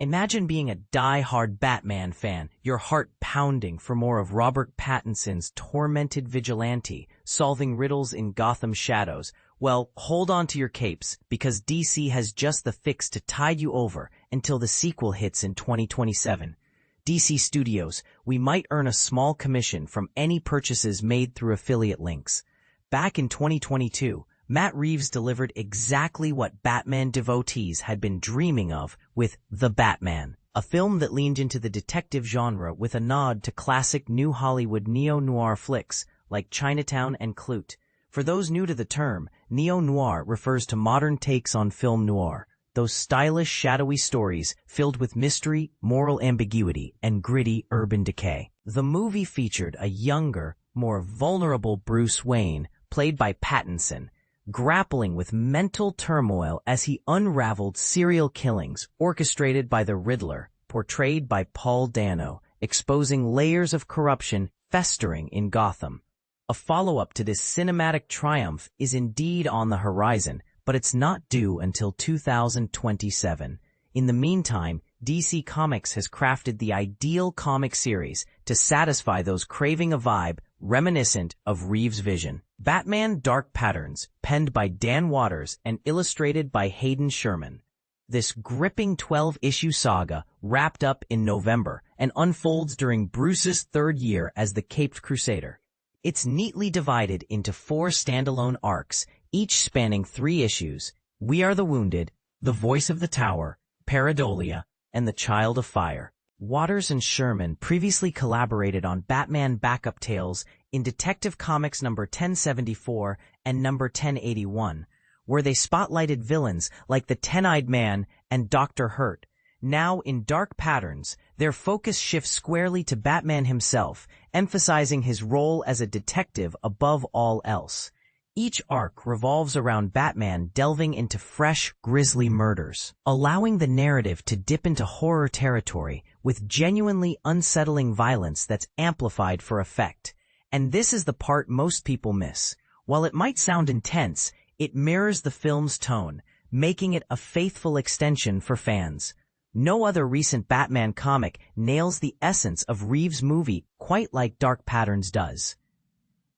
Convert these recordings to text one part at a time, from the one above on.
Imagine being a die-hard Batman fan, your heart pounding for more of Robert Pattinson's tormented vigilante, solving riddles in Gotham's shadows. Well, hold on to your capes, because DC has just the fix to tide you over until the sequel hits in 2027. DC Studios, we might earn a small commission from any purchases made through affiliate links. Back in 2022, Matt Reeves delivered exactly what Batman devotees had been dreaming of with The Batman, a film that leaned into the detective genre with a nod to classic New Hollywood neo-noir flicks like Chinatown and Clute. For those new to the term, neo-noir refers to modern takes on film noir, those stylish, shadowy stories filled with mystery, moral ambiguity, and gritty urban decay. The movie featured a younger, more vulnerable Bruce Wayne, played by Pattinson, grappling with mental turmoil as he unraveled serial killings orchestrated by the Riddler, portrayed by Paul Dano, exposing layers of corruption festering in Gotham. A follow-up to this cinematic triumph is indeed on the horizon, but it's not due until 2027. In the meantime, DC Comics has crafted the ideal comic series to satisfy those craving a vibe reminiscent of Reeves' vision. Batman Dark Patterns, penned by Dan Watters and illustrated by Hayden Sherman. This gripping 12-issue saga wrapped up in November and unfolds during Bruce's third year as the Caped Crusader. It's neatly divided into 4 standalone arcs, each spanning 3 issues: We Are the Wounded, The Voice of the Tower, Pareidolia, and The Child of Fire. Watters and Sherman previously collaborated on Batman backup tales in Detective Comics number 1074 and number 1081, where they spotlighted villains like the Ten-Eyed Man and Dr. Hurt. Now, in Dark Patterns, their focus shifts squarely to Batman himself, emphasizing his role as a detective above all else. Each arc revolves around Batman delving into fresh, grisly murders, allowing the narrative to dip into horror territory with genuinely unsettling violence that's amplified for effect. And this is the part most people miss. While it might sound intense, it mirrors the film's tone, making it a faithful extension for fans. No other recent Batman comic nails the essence of Reeves' movie quite like Dark Patterns does.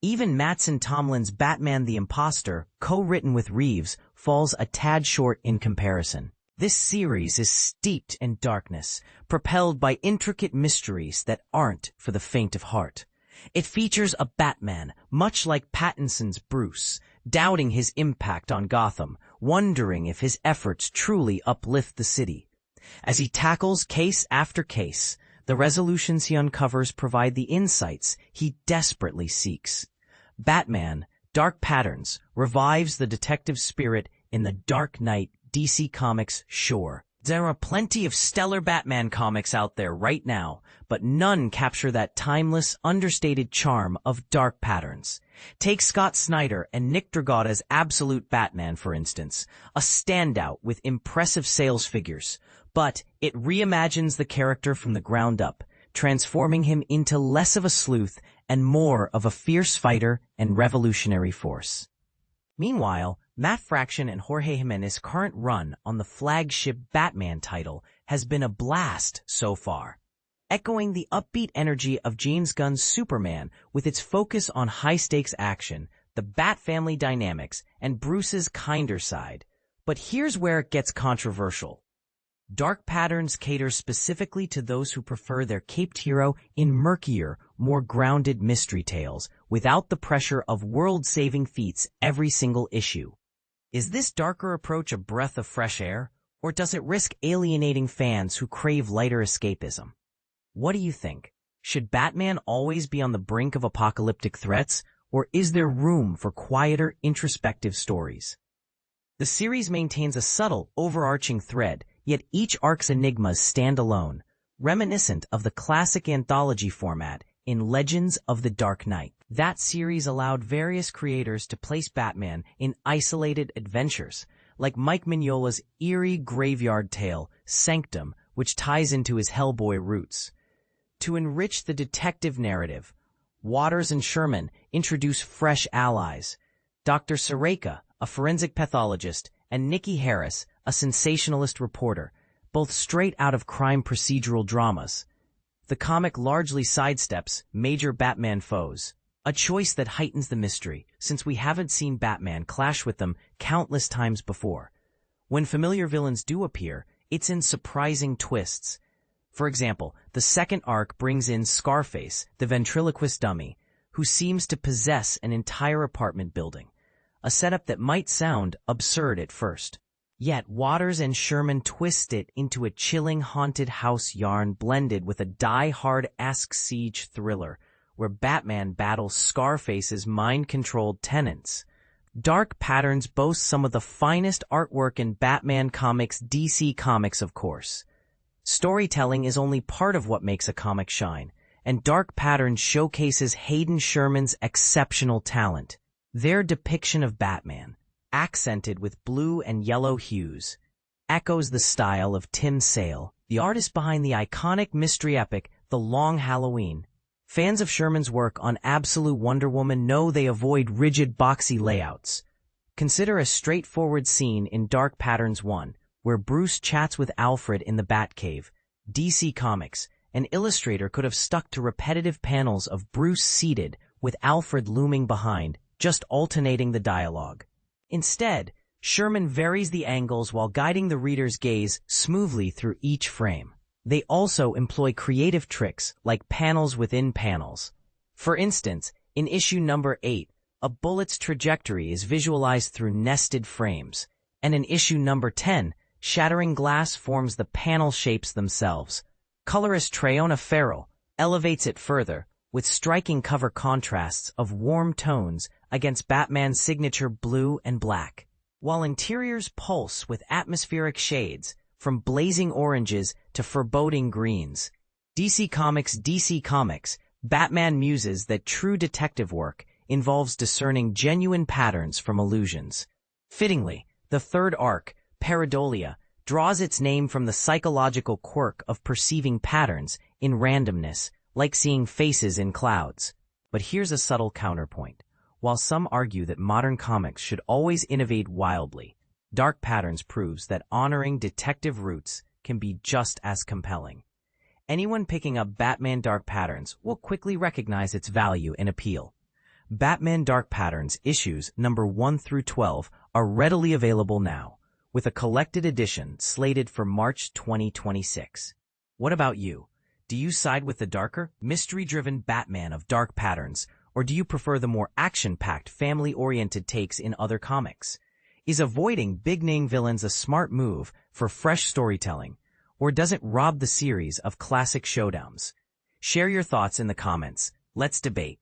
Even Mattson Tomlin's Batman the Imposter, co-written with Reeves, falls a tad short in comparison. This series is steeped in darkness, propelled by intricate mysteries that aren't for the faint of heart. It features a Batman, much like Pattinson's Bruce, doubting his impact on Gotham, wondering if his efforts truly uplift the city. As he tackles case after case, the resolutions he uncovers provide the insights he desperately seeks. Batman, Dark Patterns, revives the detective spirit in the Dark Knight DC Comics shore. There are plenty of stellar Batman comics out there right now, but none capture that timeless, understated charm of Dark Patterns. Take Scott Snyder and Nick Dragata's Absolute Batman, for instance, a standout with impressive sales figures. But it reimagines the character from the ground up, transforming him into less of a sleuth and more of a fierce fighter and revolutionary force. Meanwhile, Matt Fraction and Jorge Jimenez's current run on the flagship Batman title has been a blast so far. Echoing the upbeat energy of James Gunn's Superman with its focus on high-stakes action, the Bat family dynamics, and Bruce's kinder side. But here's where it gets controversial. Dark Patterns caters specifically to those who prefer their caped hero in murkier, more grounded mystery tales, without the pressure of world-saving feats every single issue. Is this darker approach a breath of fresh air, or does it risk alienating fans who crave lighter escapism? What do you think? Should Batman always be on the brink of apocalyptic threats, or is there room for quieter, introspective stories? The series maintains a subtle, overarching thread, yet each arc's enigmas stand alone, reminiscent of the classic anthology format in Legends of the Dark Knight. That series allowed various creators to place Batman in isolated adventures, like Mike Mignola's eerie graveyard tale, Sanctum, which ties into his Hellboy roots. To enrich the detective narrative, Watters and Sherman introduce fresh allies. Dr. Sareka, a forensic pathologist, and Nikki Harris, a sensationalist reporter, both straight out of crime procedural dramas. The comic largely sidesteps major Batman foes, a choice that heightens the mystery, since we haven't seen Batman clash with them countless times before. When familiar villains do appear, it's in surprising twists. For example, the second arc brings in Scarface, the ventriloquist dummy, who seems to possess an entire apartment building, a setup that might sound absurd at first. Yet Waters and Sherman twist it into a chilling haunted house yarn blended with a die-hard-esque siege thriller where Batman battles Scarface's mind-controlled tenants. Dark Patterns boasts some of the finest artwork in Batman comics, DC Comics, of course. Storytelling is only part of what makes a comic shine, and Dark Patterns showcases Hayden Sherman's exceptional talent. Their depiction of Batman, accented with blue and yellow hues, echoes the style of Tim Sale, the artist behind the iconic mystery epic The Long Halloween. Fans of Sherman's work on Absolute Wonder Woman know they avoid rigid boxy layouts. Consider a straightforward scene in Dark Patterns 1, where Bruce chats with Alfred in the Batcave. DC Comics, an illustrator could have stuck to repetitive panels of Bruce seated with Alfred looming behind, just alternating the dialogue. Instead, Sherman varies the angles while guiding the reader's gaze smoothly through each frame. They also employ creative tricks like panels within panels. For instance, in issue number 8, a bullet's trajectory is visualized through nested frames, and in issue number 10, shattering glass forms the panel shapes themselves. Colorist Trayona Farrell elevates it further, with striking cover contrasts of warm tones against Batman's signature blue and black, while interiors pulse with atmospheric shades, from blazing oranges to foreboding greens. DC Comics, Batman muses that true detective work involves discerning genuine patterns from illusions. Fittingly, the third arc, Pareidolia, draws its name from the psychological quirk of perceiving patterns in randomness, like seeing faces in clouds. But here's a subtle counterpoint. While some argue that modern comics should always innovate wildly, Dark Patterns proves that honoring detective roots can be just as compelling. Anyone picking up Batman Dark Patterns will quickly recognize its value and appeal. Batman Dark Patterns issues number 1 through 12 are readily available now, with a collected edition slated for March 2026. What about you? Do you side with the darker, mystery-driven Batman of Dark Patterns, or do you prefer the more action-packed, family-oriented takes in other comics? Is avoiding big-name villains a smart move for fresh storytelling, or does it rob the series of classic showdowns? Share your thoughts in the comments. Let's debate.